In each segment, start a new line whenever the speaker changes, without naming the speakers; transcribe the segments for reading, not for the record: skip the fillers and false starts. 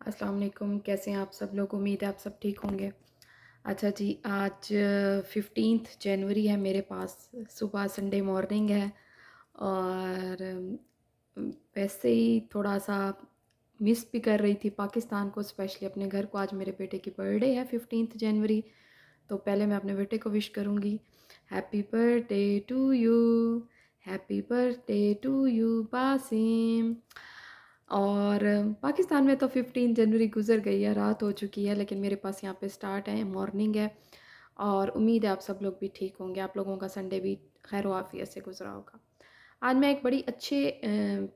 अस्सलाम वालेकुम, कैसे हैं आप सब लोग? उम्मीद है आप सब ठीक होंगे। अच्छा जी, आज 15 जनवरी है मेरे पास, सुबह संडे मॉर्निंग है और वैसे ही थोड़ा-सा मिस भी कर रही थी पाकिस्तान को, स्पेशली अपने घर को। आज मेरे बेटे की बर्थडे है 15 जनवरी, तो पहले मैं अपने बेटे को विश करूँगी, happy birthday to you, happy birthday to you Basim. और पाकिस्तान में तो 15 जनवरी गुज़र गई है, रात हो चुकी है, लेकिन मेरे पास यहाँ पे स्टार्ट है, मॉर्निंग है और उम्मीद है आप सब लोग भी ठीक होंगे, आप लोगों का संडे भी खैर आफियत से गुज़रा होगा। आज मैं एक बड़ी अच्छे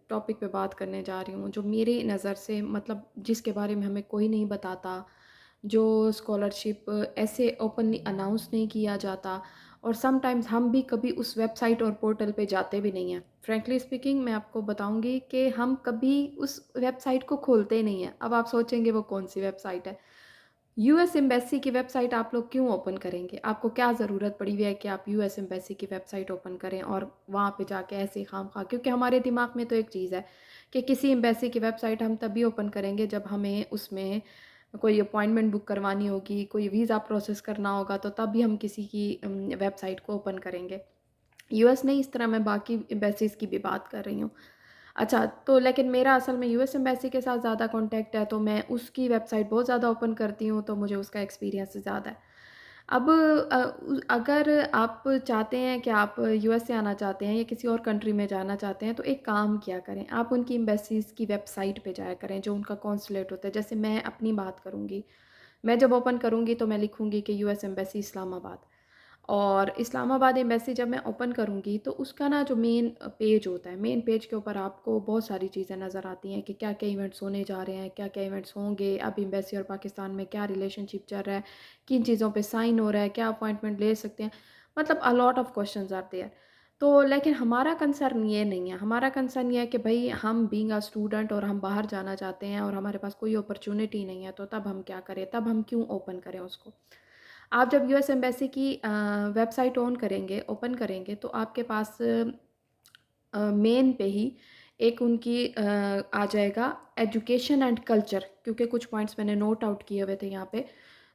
टॉपिक पे बात करने जा रही हूँ, जो मेरी नज़र से मतलब जिसके बारे में हमें कोई नहीं बताता, जो स्कॉलरशिप ऐसे ओपनली अनाउंस नहीं किया जाता और समटाइम्स हम भी कभी उस वेबसाइट और पोर्टल पे जाते भी नहीं हैं। फ्रैंकली स्पीकिंग मैं आपको बताऊँगी कि हम कभी उस वेबसाइट को खोलते नहीं हैं। अब आप सोचेंगे वो कौन-सी वेबसाइट है? यूएस एम्बेसी की वेबसाइट आप लोग क्यों ओपन करेंगे? आपको क्या ज़रूरत पड़ी हुई है कि आप यूएस एम्बेसी की वेबसाइट ओपन करें और वहाँ पे जाके ऐसे ही खामखा, क्योंकि हमारे दिमाग में तो एक चीज़ है कि किसी एम्बेसी की वेबसाइट हम तभी ओपन करेंगे जब हमें उसमें कोई अपॉइंटमेंट बुक करवानी होगी, कोई वीज़ा प्रोसेस करना होगा, तो तब भी हम किसी की वेबसाइट को ओपन करेंगे। यूएस नहीं, इस तरह मैं बाकी एम्बेसीज़ की भी बात कर रही हूँ। अच्छा, तो लेकिन मेरा असल में यूएस एम्बेसी के साथ ज़्यादा कॉन्टैक्ट है, तो मैं उसकी वेबसाइट बहुत ज़्यादा ओपन करती हूँ, तो मुझे उसका एक्सपीरियंस ज़्यादा है। अब अगर आप चाहते हैं कि आप यूएस से आना चाहते हैं या किसी और कंट्री में जाना चाहते हैं, तो एक काम किया करें, आप उनकी एम्बेसीज़ की वेबसाइट पे जाया करें, जो उनका कॉन्सुलेट होता है। जैसे मैं अपनी बात करूँगी, मैं जब ओपन करूँगी तो मैं लिखूँगी कि यूएस एम्बेसी इस्लामाबाद। और इस्लामाबाद एम्बेसी जब मैं ओपन करूँगी तो उसका ना जो मेन पेज होता है, मेन पेज के ऊपर आपको बहुत सारी चीज़ें नज़र आती हैं कि क्या-क्या इवेंट्स होने जा रहे हैं, क्या-क्या इवेंट्स होंगे, अब एम्बेसी और पाकिस्तान में क्या रिलेशनशिप चल रहा है, किन चीज़ों पे साइन हो रहा है, क्या अपॉइंटमेंट ले सकते हैं, मतलब a lot of questions are there. तो लेकिन हमारा कंसर्न ये नहीं है, हमारा कंसर्न ये है कि भई हम बीइंग अ स्टूडेंट और हम बाहर जाना चाहते हैं और हमारे पास कोई अपॉर्च्युनिटी नहीं है, तो तब हम क्या करें, तब हम क्यों ओपन करें उसको। आप जब यूएस एम्बेसी की वेबसाइट ऑन करेंगे, ओपन करेंगे, तो आपके पास मेन पे ही एक उनकी आ जाएगा एजुकेशन एंड कल्चर, क्योंकि कुछ पॉइंट्स मैंने नोट आउट किए हुए थे यहाँ पे।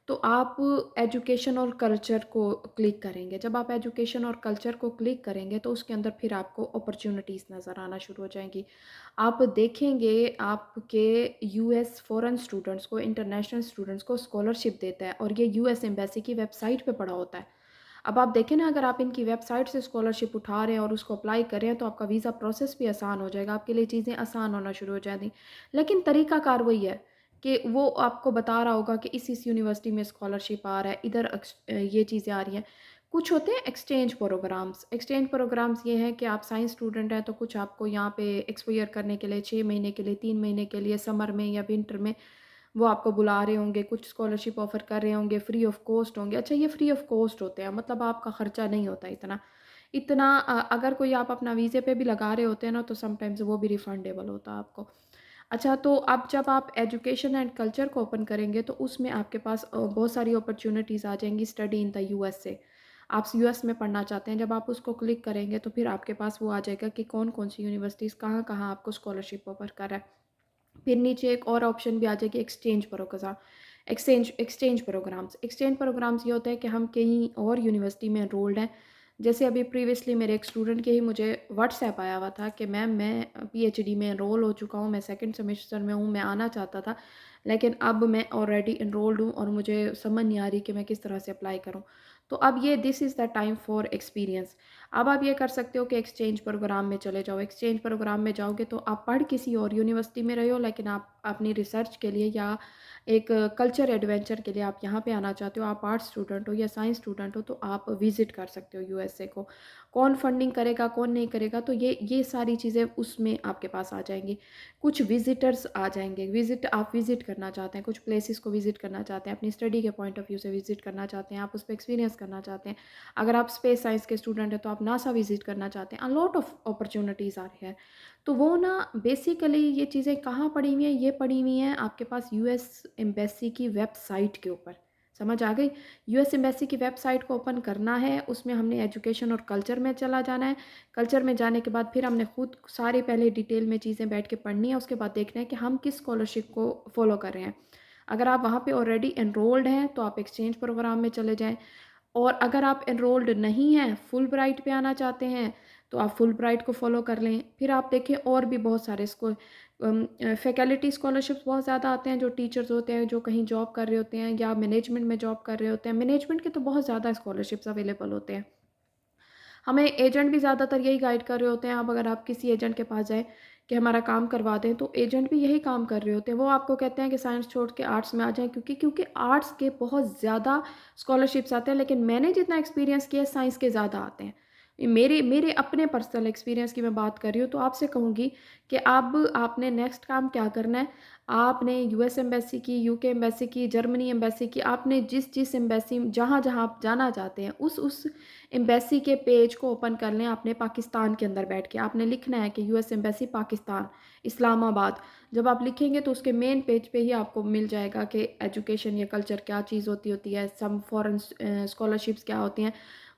तो आप एजुकेशन और कल्चर को क्लिक करेंगे। जब आप एजुकेशन और कल्चर को क्लिक करेंगे तो उसके अंदर फिर आपको अपॉर्च्युनिटीज़ नज़र आना शुरू हो जाएँगी। आप देखेंगे आपके यूएस फ़ॉरेन स्टूडेंट्स को, इंटरनेशनल स्टूडेंट्स को स्कॉलरशिप देता है और ये यूएस एम्बेसी की वेबसाइट पे पड़ा होता है। अब आप देखें ना, अगर आप इनकी वेबसाइट से स्कॉलरशिप उठा रहे हैं और उसको अप्लाई कर रहे हैं तो आपका वीज़ा प्रोसेस भी आसान हो जाएगा, आपके लिए चीज़ें आसान होना शुरू हो जाएँगी। लेकिन तरीक़ाकार वही है कि वो आपको बता रहा होगा कि इस यूनिवर्सिटी में स्कॉलरशिप आ रहा है, इधर ये चीज़ें आ रही हैं। कुछ होते हैं एक्सचेंज प्रोग्राम्स ये हैं कि आप साइंस स्टूडेंट हैं तो कुछ आपको यहाँ पे एक्सपोज़र करने के लिए 6 महीने के लिए, 3 महीने के लिए समर में या विंटर में वो आपको बुला रहे होंगे, कुछ स्कॉलरशिप ऑफ़र कर रहे होंगे, फ्री ऑफ कॉस्ट होंगे। अच्छा, ये फ्री ऑफ कॉस्ट होते हैं, मतलब आपका खर्चा नहीं होता इतना। अगर कोई आप अपना वीज़े पे भी लगा रहे होते हैं ना, तो समटाइम्स वो भी रिफ़ंडेबल होता है आपको। अच्छा, तो अब जब आप एजुकेशन एंड कल्चर को ओपन करेंगे तो उसमें आपके पास बहुत सारी अपॉर्च्युनिटीज़ आ जाएँगी स्टडी इन द यूएस से। आप यूएस में पढ़ना चाहते हैं, जब आप उसको क्लिक करेंगे तो फिर आपके पास वो आ जाएगा कि कौन-कौन सी यूनिवर्सिटीज़ कहाँ-कहाँ आपको स्कॉलरशिप ऑफ़र कर रहा है। फिर नीचे एक और ऑप्शन भी आ जाएगी एक्सचेंज प्रोग्राम्स ये होता है कि हम कहीं और यूनिवर्सिटी में एनरोल्ड हैं। जैसे अभी प्रीवियसली मेरे एक स्टूडेंट के ही मुझे व्हाट्सएप आया हुआ था कि मैम मैं पीएचडी में एनरोल हो चुका हूँ, मैं सेकंड सेमेस्टर में हूँ, मैं आना चाहता था, लेकिन अब मैं ऑलरेडी एनरोल्ड हूँ और मुझे समझ नहीं आ रही कि मैं किस तरह से अप्लाई करूँ। तो अब ये this is the time for experience. अब आप ये कर सकते हो कि एक्सचेंज प्रोग्राम में चले जाओ। एक्सचेंज प्रोग्राम में जाओगे तो आप पढ़ किसी और यूनिवर्सिटी में रहे हो, लेकिन आप अपनी रिसर्च के लिए या एक कल्चर एडवेंचर के लिए आप यहाँ पे आना चाहते हो, आप आर्ट्स स्टूडेंट हो या साइंस स्टूडेंट हो, तो आप विज़िट कर सकते हो यूएसए को। कौन फंडिंग करेगा, कौन नहीं करेगा, तो ये सारी चीज़ें उसमें आपके पास आ जाएँगी। कुछ विज़िटर्स आ जाएँगे, आप विज़िट करना चाहते हैं, कुछ प्लेसेस को विज़िट करना चाहते हैं, अपनी स्टडी के पॉइंट ऑफ व्यू से विज़िट करना चाहते हैं, आप उस पे एक्सपीरियंस करना चाहते हैं। अगर आप स्पेस साइंस के स्टूडेंट हैं तो आप नासा विज़िट करना चाहते हैं, अ लॉट ऑफ अपॉर्च्युनिटीज़ आ रही है। तो वो ना बेसिकली ये चीज़ें कहाँ पड़ी हुई हैं, ये पड़ी हुई हैं आपके पास यूएस एम्बेसी की वेबसाइट के ऊपर। समझ आ गई? यूएस एम्बेसी की वेबसाइट को ओपन करना है, उसमें हमने एजुकेशन और कल्चर में चला जाना है। कल्चर में जाने के बाद फिर हमने खुद सारी पहले डिटेल में चीज़ें बैठ के पढ़नी है, उसके बाद देखना है कि हम किस स्कॉलरशिप को फॉलो कर रहे हैं। अगर आप वहाँ पे ऑलरेडी एनरोल्ड हैं तो आप एक्सचेंज प्रोग्राम में चले जाएँ, और अगर आप एनरोल्ड नहीं हैं, फुल ब्राइट पे आना चाहते हैं, तो आप फुल ब्राइट को फ़ॉलो कर लें। फिर आप देखें और भी बहुत सारे फैकल्टी स्कॉलरशिप्स बहुत ज़्यादा आते हैं, जो टीचर्स होते हैं, जो कहीं जॉब कर रहे होते हैं या मैनेजमेंट में जॉब कर रहे होते हैं। मैनेजमेंट के तो बहुत ज़्यादा स्कॉलरशिप्स अवेलेबल होते हैं। हमें एजेंट भी ज़्यादातर यही गाइड कर रहे होते हैं। अब अगर आप किसी एजेंट के पास जाएँ कि हमारा काम करवा दें, तो एजेंट भी यही काम कर रहे होते हैं। वो आपको कहते हैं कि साइंस छोड़ के आर्ट्स में आ जाएँ, क्योंकि आर्ट्स के बहुत ज़्यादा स्कॉलरशिप्स आते हैं, लेकिन मैंने जितना एक्सपीरियंस किया है, साइंस के ज़्यादा आते हैं। मेरे मेरे अपने पर्सनल एक्सपीरियंस की मैं बात कर रही हूँ, तो आपसे कहूँगी कि अब आपने नेक्स्ट काम क्या करना है, आपने यूएस एम्बेसी की, यूके एम्बेसी की, जर्मनी एम्बेसी की, आपने जिस एम्बेसी जहाँ-जहाँ आप जाना चाहते हैं, उस एम्बेसी के पेज को ओपन कर लें आपने पाकिस्तान के अंदर बैठ के। आपने लिखना है कि यूएस एम्बेसी पाकिस्तान, इस्लामाबाद। जब आप लिखेंगे तो उसके मेन पेज पे ही आपको मिल जाएगा कि एजुकेशन या कल्चर क्या चीज़ होती है, सम फॉरेन स्कॉलरशिप्स क्या होती हैं।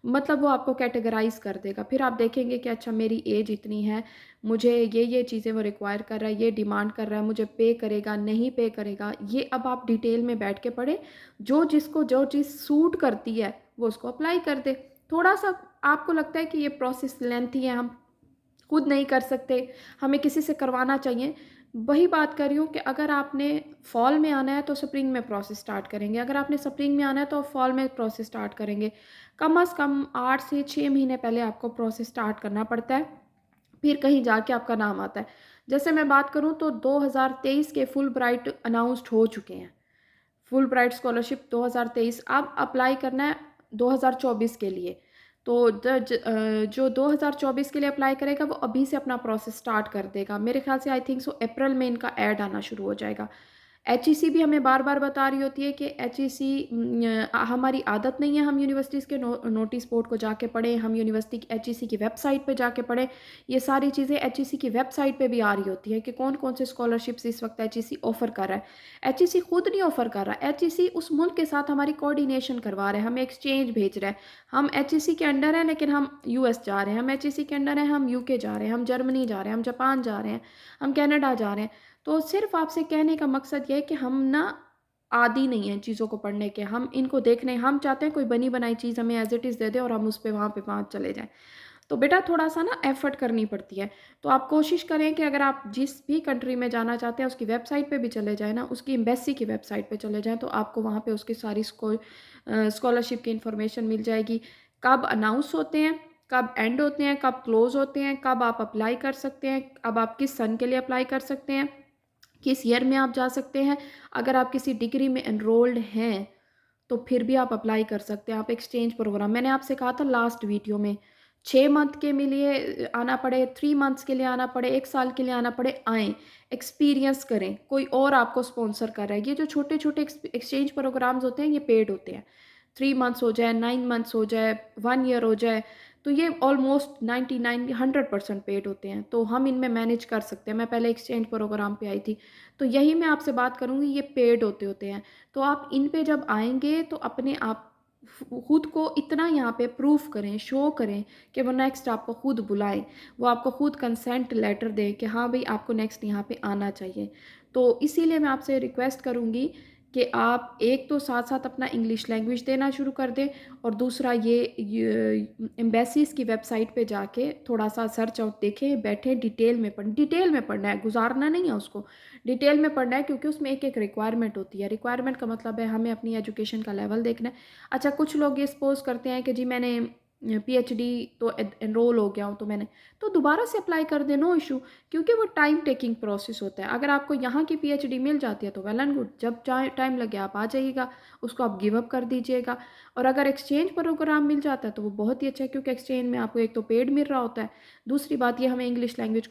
मतलब वो आपको कैटेगराइज़ कर देगा। फिर आप देखेंगे कि अच्छा मेरी एज इतनी है, मुझे ये चीज़ें वो रिक्वायर कर रहा है, ये डिमांड कर रहा है, मुझे पे करेगा, नहीं पे करेगा। ये अब आप डिटेल में बैठ के पढ़ें। जिसको जो चीज़ सूट करती है, वो उसको अप्लाई कर दे। थोड़ा-सा आपको लगता है कि ये प्रोसेस लेंथी है, हम खुद नहीं कर सकते, हमें किसी से करवाना चाहिए। वही बात कर रही हूँ कि अगर आपने फॉल में आना है तो स्प्रिंग में प्रोसेस स्टार्ट करेंगे, अगर आपने स्प्रिंग में आना है तो फॉल में प्रोसेस स्टार्ट करेंगे। कम से कम 8 से 6 महीने पहले आपको प्रोसेस स्टार्ट करना पड़ता है, फिर कहीं जाके आपका नाम आता है। जैसे मैं बात करूँ तो 2023 के फुल ब्राइट अनाउंस्ड हो चुके हैं। फुल ब्राइट स्कॉलरशिप 2023, अब अप्लाई करना है 2024 के लिए। तो जो 2024 के लिए अप्लाई करेगा वो अभी से अपना प्रोसेस स्टार्ट कर देगा। मेरे ख़्याल से आई थिंक सो अप्रैल में इनका ऐड आना शुरू हो जाएगा। एचईसी भी हमें बार-बार बता रही होती है कि एचईसी हमारी आदत नहीं है हम यूनिवर्सिटीज़ के नोटिस बोर्ड को जाके पढ़ें, हम यूनिवर्सिटी की एचईसी की वेबसाइट पे जाके पढ़ें। ये सारी चीज़ें एचईसी की वेबसाइट पे भी आ रही होती है कि कौन-कौन से स्कॉलरशिप्स इस वक़्त एचईसी ऑफ़र कर रहा है। एचईसी खुद नहीं ऑफ़र कर रहा, एचईसी उस मुल्क के साथ हमारी कोऑर्डिनेशन करवा रहा है, हमें एक्सचेंज भेज रहा है। हम एचईसी के अंडर हैं लेकिन हम यूएस जा रहे हैं, हम एचईसी के अंडर हैं, हम यूके जा रहे हैं, हम जर्मनी जा रहे हैं, हम जापान जा रहे हैं, हम कनाडा जा रहे हैं। तो सिर्फ़ आपसे कहने का मकसद ये है कि हम ना आदी नहीं हैं चीज़ों को पढ़ने के, हम इनको देखने हम चाहते हैं कोई बनी-बनाई चीज़ हमें एज़ इट इज़ दे दे और हम उस पे वहाँ पे पहुँच चले जाएँ। तो बेटा थोड़ा-सा ना एफ़र्ट करनी पड़ती है। तो आप कोशिश करें कि अगर आप जिस भी कंट्री में जाना चाहते हैं उसकी वेबसाइट पे भी चले जाएँ ना, उसकी एम्बेसी की वेबसाइट पे चले जाएँ, तो आपको वहाँ पे उसकी सारी स्कॉलरशिप की इन्फॉर्मेशन मिल जाएगी। कब अनाउंस होते हैं, कब एंड होते हैं, कब क्लोज़ होते हैं, कब आप अप्लाई कर सकते हैं, अब आप किस सन के लिए अप्लाई कर सकते हैं, किस ईयर में आप जा सकते हैं। अगर आप किसी डिग्री में एनरोल्ड हैं, तो फिर भी आप अप्लाई कर सकते हैं। आप एक्सचेंज प्रोग्राम मैंने आपसे कहा था लास्ट वीडियो में, 6 मंथ के लिए आना पड़े, 3 मंथ्स के लिए आना पड़े, 1 साल के लिए आना पड़े, आएँ, एक्सपीरियंस करें, कोई और आपको स्पॉन्सर कर रहा है। ये जो छोटे-छोटे एक्सचेंज प्रोग्राम्स होते हैं, ये पेड होते हैं। 3 मंथ्स हो जाए, 9 मंथ्स हो जाए, 1 ईयर हो जाए, तो ये ऑलमोस्ट 99 100% पेड होते हैं, तो हम इनमें मैनेज कर सकते हैं। मैं पहले एक्सचेंज प्रोग्राम पे आई थी, तो यही मैं आपसे बात करूँगी, ये पेड होते हैं। तो आप इन पे जब आएँगे तो अपने आप खुद को इतना यहाँ पे प्रूफ करें, शो करें कि वो नेक्स्ट आपको खुद बुलाएँ। वो आपको खुद कंसेंट लेटर दें कि हाँ भई आपको नेक्स्ट यहाँ पे आना चाहिए। तो इसीलिए मैं आपसे रिक्वेस्ट करूँगी कि आप एक तो साथ-साथ अपना इंग्लिश लैंग्वेज देना शुरू कर दें, और दूसरा ये एम्बेसीज़ की वेबसाइट पे जाके थोड़ा-सा सर्च आउट देखें, बैठें, डिटेल में पढ़ना है, गुज़ारना नहीं है उसको। डिटेल में पढ़ना है, क्योंकि उसमें एक-एक रिक्वायरमेंट होती है। रिक्वायरमेंट का मतलब है हमें अपनी एजुकेशन का लेवल देखना है। अच्छा, कुछ लोग ये सपोज़ करते हैं कि जी मैंने पीएचडी तो एनरोल हो गया हूँ, तो मैंने तो दोबारा से अप्लाई कर दें, नो इश्यू, क्योंकि वो टाइम टेकिंग प्रोसेस होता है। अगर आपको यहाँ की पीएचडी मिल जाती है तो वेल एंड गुड, जब चाहे टाइम लगे आप आ जाइएगा, उसको आप गिव अप कर दीजिएगा। और अगर एक्सचेंज प्रोग्राम मिल जाता है तो वो बहुत ही अच्छा है, क्योंकि एक्सचेंज में आपको एक तो पेड मिल रहा होता है, दूसरी बात ये हमें इंग्लिश लैंग्वेज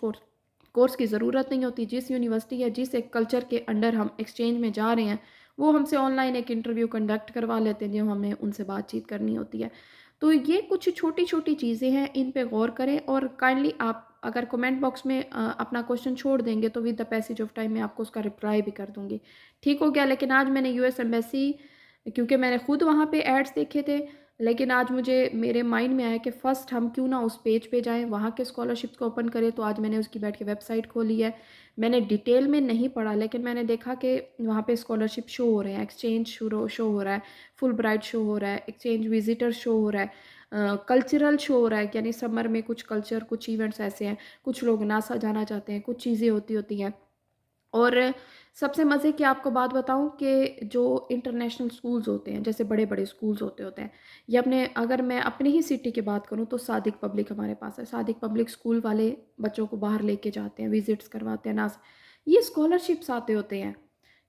कोर्स की ज़रूरत नहीं होती। जिस यूनिवर्सिटी या जिस एक कल्चर के अंडर हम एक्सचेंज में जा रहे हैं, वो हमसे ऑनलाइन एक इंटरव्यू कंडक्ट करवा लेते हैं, जो हमें उनसे बातचीत करनी होती है। तो ये कुछ छोटी-छोटी चीज़ें हैं, इन पे गौर करें, और काइंडली आप अगर कमेंट बॉक्स में अपना क्वेश्चन छोड़ देंगे तो with the passage of time मैं आपको उसका रिप्लाई भी कर दूँगी। ठीक हो गया? लेकिन आज मैंने यूएस एम्बेसी क्योंकि मैंने खुद वहाँ पे एड्स देखे थे, लेकिन आज मुझे मेरे माइंड में आया कि फ़र्स्ट हम क्यों ना उस पेज पे जाएँ, वहाँ के स्कॉलरशिप्स को ओपन करें। तो आज मैंने उसकी बैठ के वेबसाइट खोली है। मैंने डिटेल में नहीं पढ़ा, लेकिन मैंने देखा कि वहाँ पे स्कॉलरशिप शो हो रहे हैं, एक्सचेंज शो हो रहा है, फुलब्राइट शो हो रहा है, एक्सचेंज विजिटर शो हो रहा है, कल्चरल शो हो रहा है, यानी समर में कुछ कल्चर, कुछ इवेंट्स ऐसे हैं, कुछ लोग नासा जाना चाहते हैं, कुछ चीज़ें होती होती हैं। और सबसे मज़े की आपको बात बताऊँ कि जो इंटरनेशनल स्कूल्स होते हैं, जैसे बड़े-बड़े स्कूल्स होते हैं, ये अपने, अगर मैं अपनी ही सिटी की बात करूँ तो सादिक पब्लिक हमारे पास है। सादिक पब्लिक स्कूल वाले बच्चों को बाहर लेके जाते हैं, विज़िट्स करवाते हैं, नास ये स्कॉलरशिप्स आते होते हैं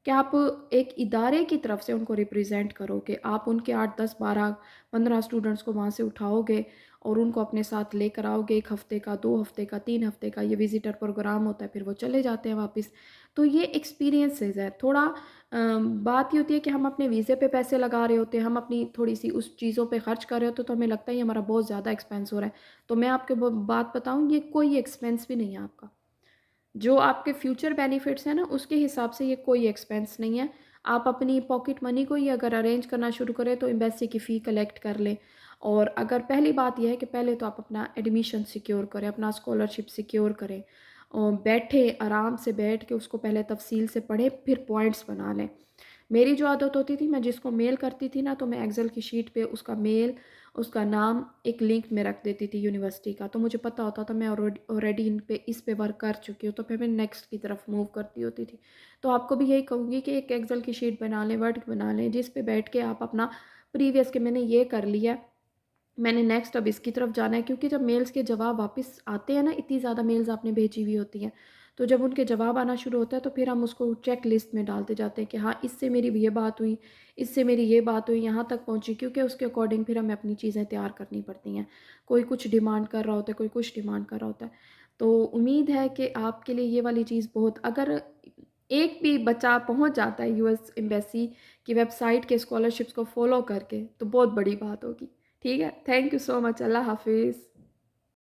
कि आप एक इदारे की तरफ से उनको रिप्रेज़ेंट करोगे, आप उनके 8, 10, 12, 15 स्टूडेंट्स को वहाँ से उठाओगे और उनको अपने साथ लेकर आओगे। 1 हफ़्ते का, 2 हफ़्ते का, 3 हफ़्ते का ये विज़िटर प्रोग्राम होता है, फिर वो चले जाते हैं वापस। तो ये एक्सपीरियंसेस है। थोड़ा बात ये होती है कि हम अपने वीज़े पे पैसे लगा रहे होते हैं, हम अपनी थोड़ी-सी उस चीज़ों पे खर्च कर रहे होते हैं, तो हमें लगता है ये हमारा बहुत ज़्यादा एक्सपेंस हो रहा है। तो मैं आपको ब बात बताऊँ, ये कोई एक्सपेंस भी नहीं है आपका। जो आपके फ्यूचर बेनिफिट्स हैं ना, उसके हिसाब से ये कोई एक्सपेंस नहीं है। आप अपनी पॉकेट मनी को ही अगर अरेंज करना शुरू करें तो एम्बेसी की फ़ी कलेक्ट कर लें। और अगर पहली बात ये है कि पहले तो आप अपना एडमिशन सिक्योर करें, अपना स्कॉलरशिप सिक्योर करें। बैठे आराम से बैठ के उसको पहले तफ़सील से पढ़ें, फिर पॉइंट्स बना लें। मेरी जो आदत होती थी, मैं जिसको मेल करती थी ना, तो मैं एक्सेल की शीट पे उसका मेल, उसका नाम एक लिंक में रख देती थी यूनिवर्सिटी का। तो मुझे पता होता था मैं ऑलरेडी इस पे वर्क कर चुकी हूँ, तो फिर मैं नेक्स्ट की तरफ मूव करती होती थी। तो आपको भी यही कहूँगी कि एक एक्सेल की शीट बना लें, वर्ड बना लें, जिस पे बैठ के आप अपना प्रीवियस के मैंने ये कर लिया, मैंने नेक्स्ट अब इसकी तरफ जाना है। क्योंकि जब मेल्स के जवाब वापस आते हैं ना, इतनी ज़्यादा मेल्स आपने भेजी हुई होती हैं, तो जब उनके जवाब आना शुरू होता है तो फिर हम उसको चेक लिस्ट में डालते जाते हैं कि हाँ, इससे मेरी ये बात हुई, इससे मेरी ये बात हुई, यहाँ तक पहुँची। क्योंकि उसके अकॉर्डिंग फिर हमें अपनी चीज़ें तैयार करनी पड़ती हैं। कोई कुछ डिमांड कर रहा होता है, कोई कुछ डिमांड कर रहा होता है। तो उम्मीद है कि आपके लिए ये वाली चीज़ बहुत, अगर एक भी बच्चा पहुँच जाता है यूएस एम्बेसी की वेबसाइट के स्कॉलरशिप्स को फॉलो करके, तो बहुत बड़ी बात होगी। ठीक है? Thank you so much. अल्लाह हाफ़िज़।